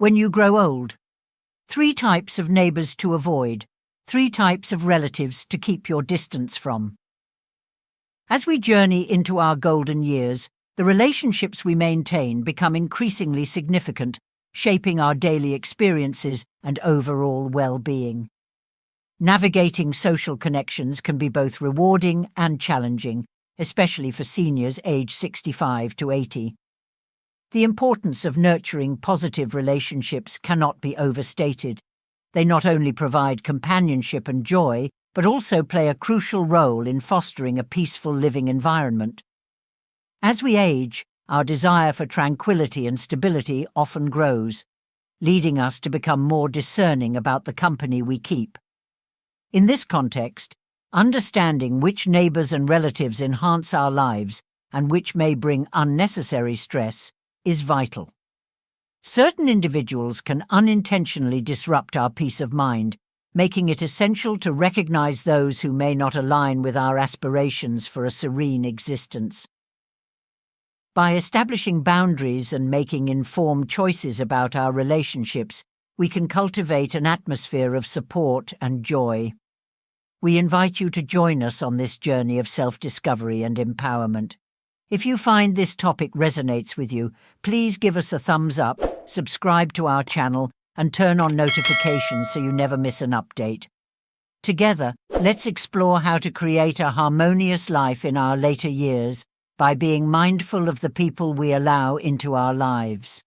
When you grow old. 3 types of neighbors to avoid. 3 types of relatives to keep your distance from. As we journey into our golden years, the relationships we maintain become increasingly significant, shaping our daily experiences and overall well-being. Navigating social connections can be both rewarding and challenging, especially for seniors aged 65 to 80. The importance of nurturing positive relationships cannot be overstated. They not only provide companionship and joy, but also play a crucial role in fostering a peaceful living environment. As we age, our desire for tranquility and stability often grows, leading us to become more discerning about the company we keep. In this context, understanding which neighbors and relatives enhance our lives and which may bring unnecessary stress is vital. Certain individuals can unintentionally disrupt our peace of mind, making it essential to recognize those who may not align with our aspirations for a serene existence. By establishing boundaries and making informed choices about our relationships, we can cultivate an atmosphere of support and joy. We invite you to join us on this journey of self-discovery and empowerment. If you find this topic resonates with you, please give us a thumbs up, subscribe to our channel, and turn on notifications so you never miss an update. Together, let's explore how to create a harmonious life in our later years by being mindful of the people we allow into our lives.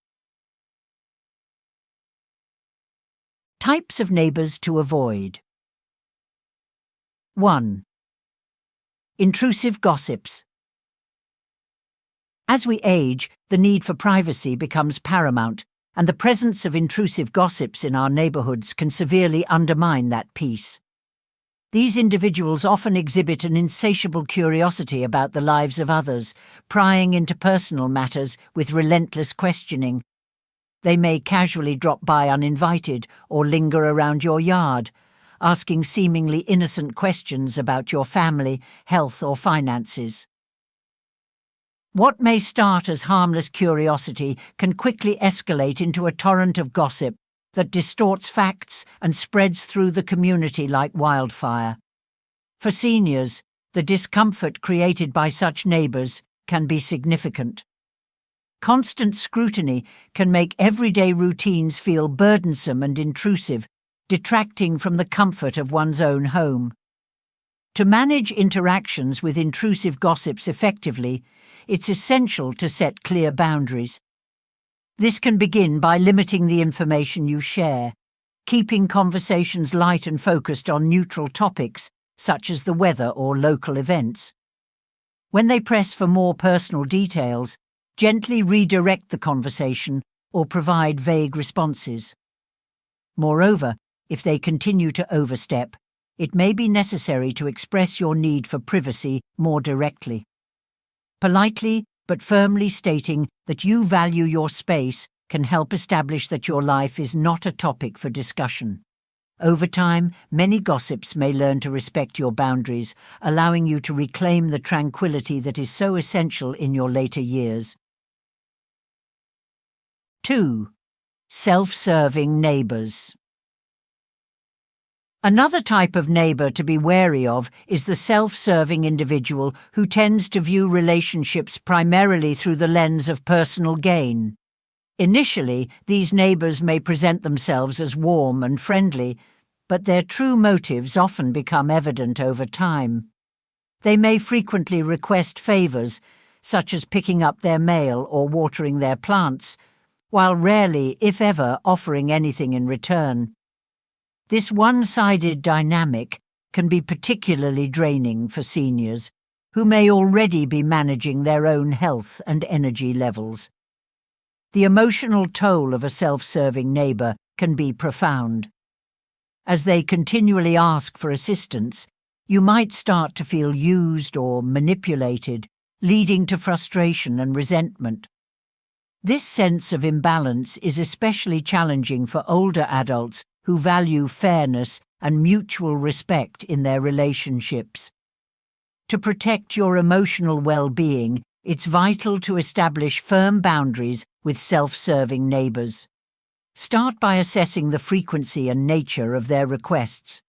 Types of neighbors to avoid. 1. Intrusive gossips. As we age, the need for privacy becomes paramount, and the presence of intrusive gossips in our neighborhoods can severely undermine that peace. These individuals often exhibit an insatiable curiosity about the lives of others, prying into personal matters with relentless questioning. They may casually drop by uninvited or linger around your yard, asking seemingly innocent questions about your family, health, or finances. What may start as harmless curiosity can quickly escalate into a torrent of gossip that distorts facts and spreads through the community like wildfire. For seniors, the discomfort created by such neighbors can be significant. Constant scrutiny can make everyday routines feel burdensome and intrusive, detracting from the comfort of one's own home. To manage interactions with intrusive gossips effectively, it's essential to set clear boundaries. This can begin by limiting the information you share, keeping conversations light and focused on neutral topics, such as the weather or local events. When they press for more personal details, gently redirect the conversation or provide vague responses. Moreover, if they continue to overstep, it may be necessary to express your need for privacy more directly. Politely but firmly stating that you value your space can help establish that your life is not a topic for discussion. Over time, many gossips may learn to respect your boundaries, allowing you to reclaim the tranquility that is so essential in your later years. 2. Self-serving neighbors. Another type of neighbor to be wary of is the self-serving individual who tends to view relationships primarily through the lens of personal gain. Initially, these neighbors may present themselves as warm and friendly, but their true motives often become evident over time. They may frequently request favors, such as picking up their mail or watering their plants, while rarely, if ever, offering anything in return. This one-sided dynamic can be particularly draining for seniors, who may already be managing their own health and energy levels. The emotional toll of a self-serving neighbor can be profound. As they continually ask for assistance, you might start to feel used or manipulated, leading to frustration and resentment. This sense of imbalance is especially challenging for older adults who value fairness and mutual respect in their relationships. To protect your emotional well-being, it's vital to establish firm boundaries with self-serving neighbors. Start by assessing the frequency and nature of their requests.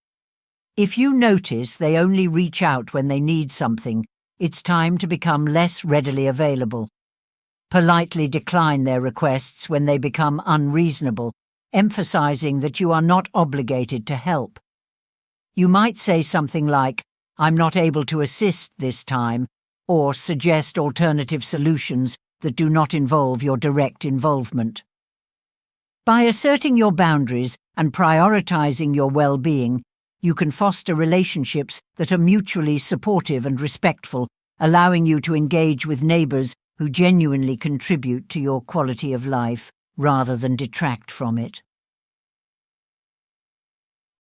If you notice they only reach out when they need something, it's time to become less readily available. Politely decline their requests when they become unreasonable, emphasizing that you are not obligated to help. You might say something like, "I'm not able to assist this time," or suggest alternative solutions that do not involve your direct involvement. By asserting your boundaries and prioritizing your well-being, you can foster relationships that are mutually supportive and respectful, allowing you to engage with neighbors who genuinely contribute to your quality of life rather than detract from it.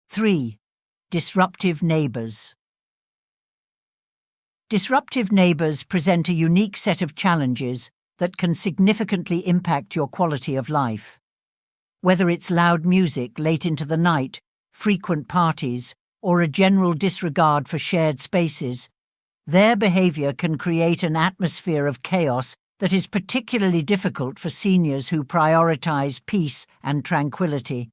3. Disruptive neighbors. Disruptive neighbors present a unique set of challenges that can significantly impact your quality of life. Whether it's loud music late into the night, frequent parties, or a general disregard for shared spaces, their behavior can create an atmosphere of chaos that is particularly difficult for seniors who prioritize peace and tranquility.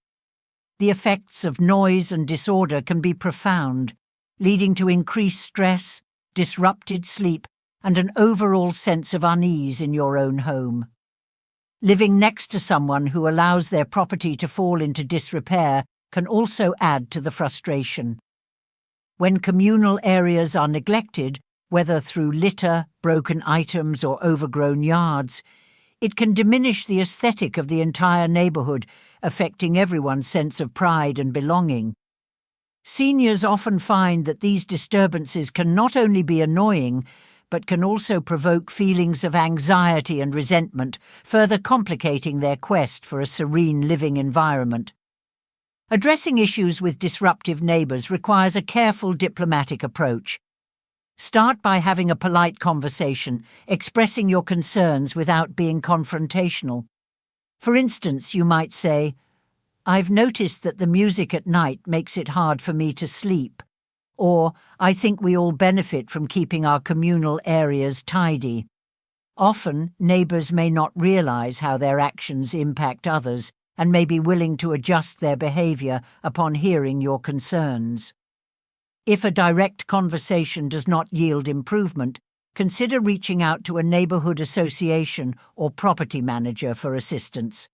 The effects of noise and disorder can be profound, leading to increased stress, disrupted sleep, and an overall sense of unease in your own home. Living next to someone who allows their property to fall into disrepair can also add to the frustration. When communal areas are neglected, whether through litter, broken items, or overgrown yards, it can diminish the aesthetic of the entire neighborhood, affecting everyone's sense of pride and belonging. Seniors often find that these disturbances can not only be annoying, but can also provoke feelings of anxiety and resentment, further complicating their quest for a serene living environment. Addressing issues with disruptive neighbors requires a careful diplomatic approach. Start by having a polite conversation, expressing your concerns without being confrontational. For instance, you might say, "I've noticed that the music at night makes it hard for me to sleep," or "I think we all benefit from keeping our communal areas tidy." Often, neighbors may not realize how their actions impact others and may be willing to adjust their behavior upon hearing your concerns. If a direct conversation does not yield improvement, consider reaching out to a neighborhood association or property manager for assistance.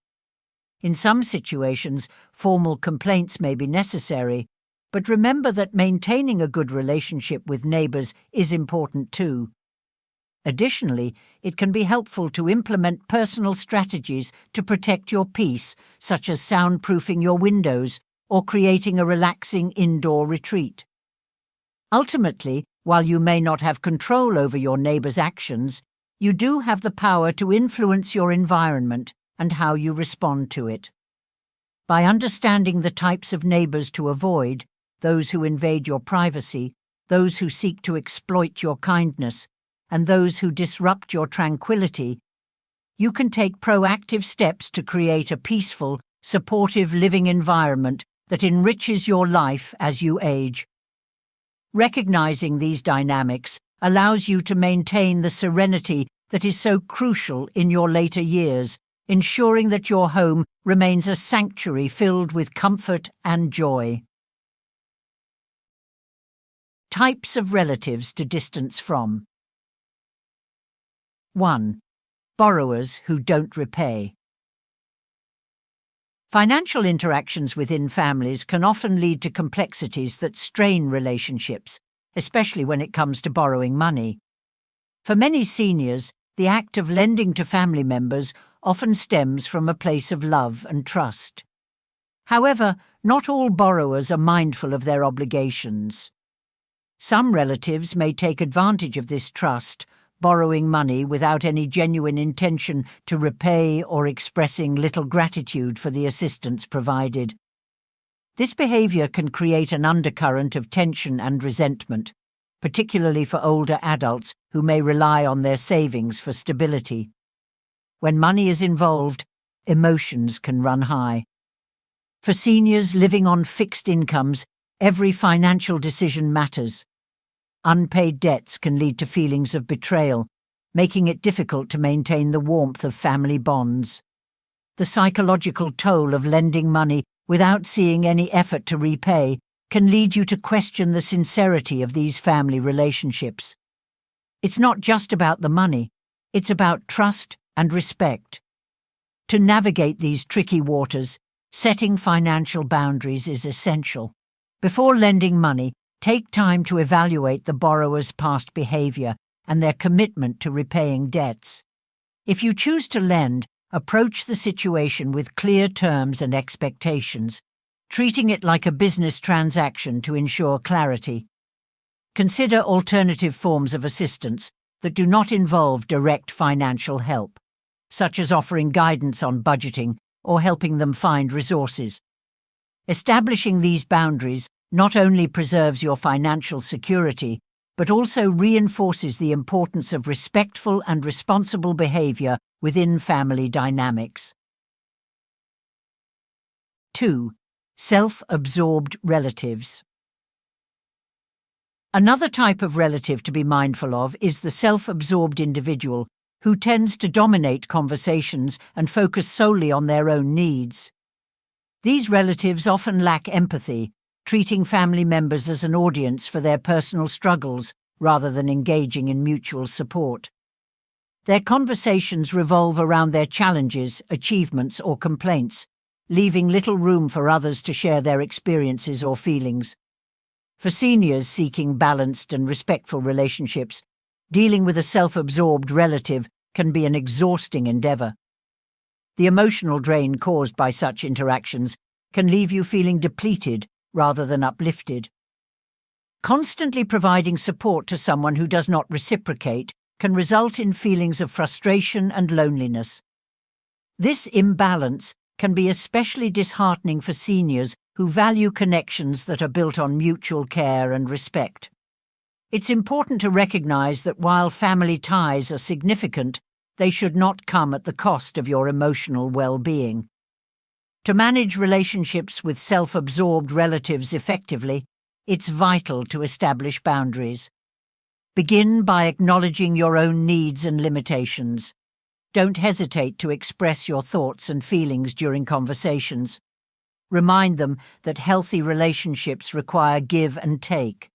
In some situations, formal complaints may be necessary, but remember that maintaining a good relationship with neighbors is important too. Additionally, it can be helpful to implement personal strategies to protect your peace, such as soundproofing your windows or creating a relaxing indoor retreat. Ultimately, while you may not have control over your neighbor's actions, you do have the power to influence your environment and how you respond to it. By understanding the types of neighbors to avoid, those who invade your privacy, those who seek to exploit your kindness, and those who disrupt your tranquility, you can take proactive steps to create a peaceful, supportive living environment that enriches your life as you age. Recognizing these dynamics allows you to maintain the serenity that is so crucial in your later years, ensuring that your home remains a sanctuary filled with comfort and joy. Types of relatives to distance from. 1. Borrowers who don't repay. Financial interactions within families can often lead to complexities that strain relationships, especially when it comes to borrowing money. For many seniors, the act of lending to family members often stems from a place of love and trust. However, not all borrowers are mindful of their obligations. Some relatives may take advantage of this trust, borrowing money without any genuine intention to repay or expressing little gratitude for the assistance provided. This behavior can create an undercurrent of tension and resentment, particularly for older adults who may rely on their savings for stability. When money is involved, emotions can run high. For seniors living on fixed incomes, every financial decision matters. Unpaid debts can lead to feelings of betrayal, making it difficult to maintain the warmth of family bonds. The psychological toll of lending money without seeing any effort to repay can lead you to question the sincerity of these family relationships. It's not just about the money, it's about trust and respect. To navigate these tricky waters, setting financial boundaries is essential. Before lending money, take time to evaluate the borrower's past behavior and their commitment to repaying debts. If you choose to lend, approach the situation with clear terms and expectations, treating it like a business transaction to ensure clarity. Consider alternative forms of assistance that do not involve direct financial help, such as offering guidance on budgeting or helping them find resources. Establishing these boundaries not only preserves your financial security, but also reinforces the importance of respectful and responsible behavior within family dynamics. 2. Self-absorbed relatives. Another type of relative to be mindful of is the self-absorbed individual who tends to dominate conversations and focus solely on their own needs. These relatives often lack empathy, treating family members as an audience for their personal struggles rather than engaging in mutual support. Their conversations revolve around their challenges, achievements, or complaints, leaving little room for others to share their experiences or feelings. For seniors seeking balanced and respectful relationships, dealing with a self-absorbed relative can be an exhausting endeavor. The emotional drain caused by such interactions can leave you feeling depleted rather than uplifted. Constantly providing support to someone who does not reciprocate can result in feelings of frustration and loneliness. This imbalance can be especially disheartening for seniors who value connections that are built on mutual care and respect. It's important to recognize that while family ties are significant, they should not come at the cost of your emotional well-being. To manage relationships with self-absorbed relatives effectively, it's vital to establish boundaries. Begin by acknowledging your own needs and limitations. Don't hesitate to express your thoughts and feelings during conversations. Remind them that healthy relationships require give and take.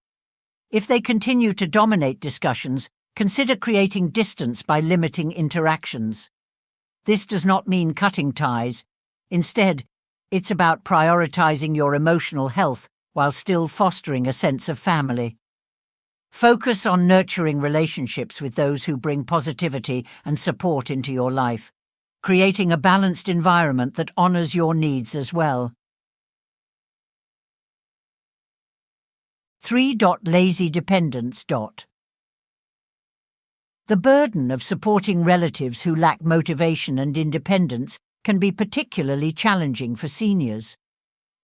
If they continue to dominate discussions, consider creating distance by limiting interactions. This does not mean cutting ties. Instead, it's about prioritizing your emotional health while still fostering a sense of family. Focus on nurturing relationships with those who bring positivity and support into your life, creating a balanced environment that honors your needs as well. 3. Lazy dependence. The burden of supporting relatives who lack motivation and independence can be particularly challenging for seniors.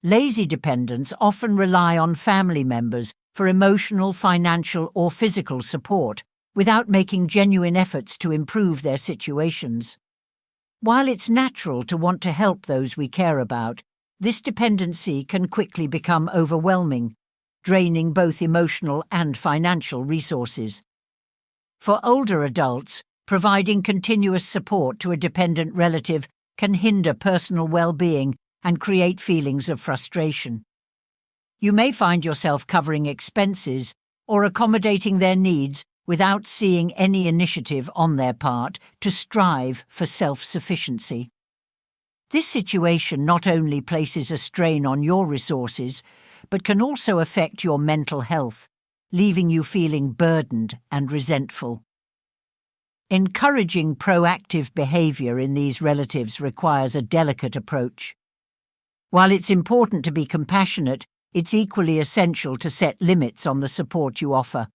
Lazy dependents often rely on family members for emotional, financial, or physical support without making genuine efforts to improve their situations. While it's natural to want to help those we care about, this dependency can quickly become overwhelming, draining both emotional and financial resources. For older adults, providing continuous support to a dependent relative can hinder personal well-being and create feelings of frustration. You may find yourself covering expenses or accommodating their needs without seeing any initiative on their part to strive for self-sufficiency. This situation not only places a strain on your resources, but can also affect your mental health, leaving you feeling burdened and resentful. Encouraging proactive behavior in these relatives requires a delicate approach. While it's important to be compassionate, it's equally essential to set limits on the support you offer.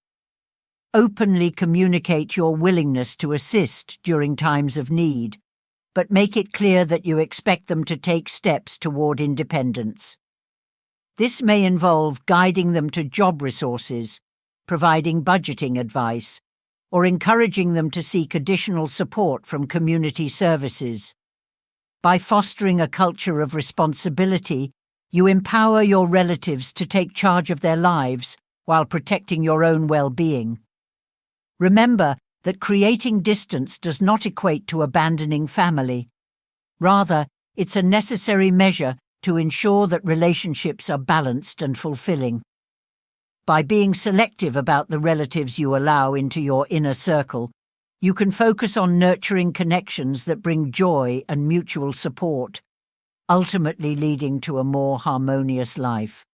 Openly communicate your willingness to assist during times of need, but make it clear that you expect them to take steps toward independence. This may involve guiding them to job resources, providing budgeting advice, or encouraging them to seek additional support from community services. By fostering a culture of responsibility, you empower your relatives to take charge of their lives while protecting your own well-being. Remember that creating distance does not equate to abandoning family. Rather, it's a necessary measure to ensure that relationships are balanced and fulfilling. By being selective about the relatives you allow into your inner circle, you can focus on nurturing connections that bring joy and mutual support, ultimately leading to a more harmonious life.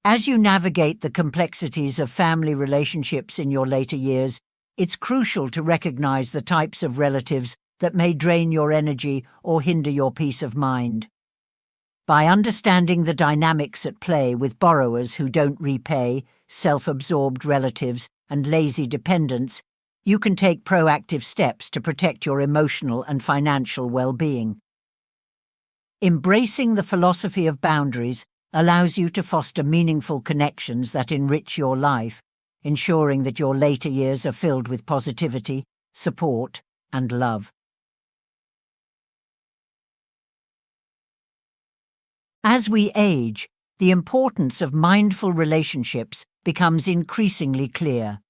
As you navigate the complexities of family relationships in your later years, it's crucial to recognize the types of relatives that may drain your energy or hinder your peace of mind. By understanding the dynamics at play with borrowers who don't repay, self-absorbed relatives, and lazy dependents, you can take proactive steps to protect your emotional and financial well-being. Embracing the philosophy of boundaries allows you to foster meaningful connections that enrich your life, ensuring that your later years are filled with positivity, support, and love. As we age, the importance of mindful relationships becomes increasingly clear.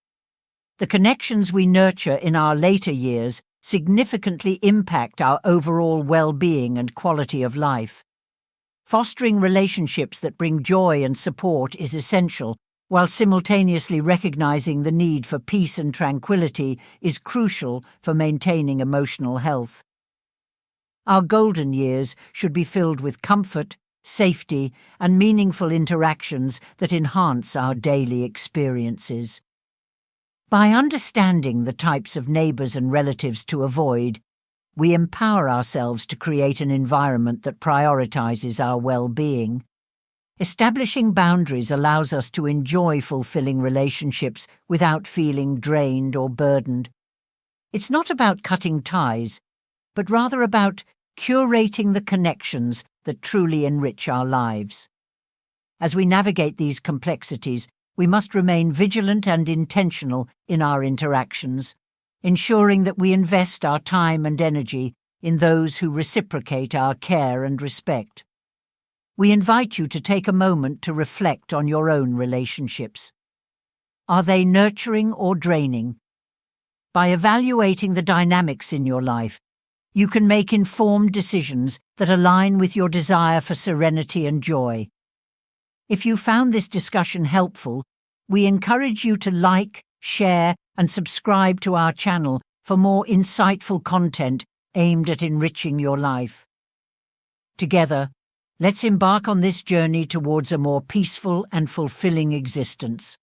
The connections we nurture in our later years significantly impact our overall well-being and quality of life. Fostering relationships that bring joy and support is essential, while simultaneously recognizing the need for peace and tranquility is crucial for maintaining emotional health. Our golden years should be filled with comfort, safety, and meaningful interactions that enhance our daily experiences. By understanding the types of neighbors and relatives to avoid, we empower ourselves to create an environment that prioritizes our well-being. Establishing boundaries allows us to enjoy fulfilling relationships without feeling drained or burdened. It's not about cutting ties, but rather about curating the connections that truly enrich our lives. As we navigate these complexities, we must remain vigilant and intentional in our interactions, ensuring that we invest our time and energy in those who reciprocate our care and respect. We invite you to take a moment to reflect on your own relationships. Are they nurturing or draining? By evaluating the dynamics in your life, you can make informed decisions that align with your desire for serenity and joy. If you found this discussion helpful, we encourage you to like, share, and subscribe to our channel for more insightful content aimed at enriching your life. Together, let's embark on this journey towards a more peaceful and fulfilling existence.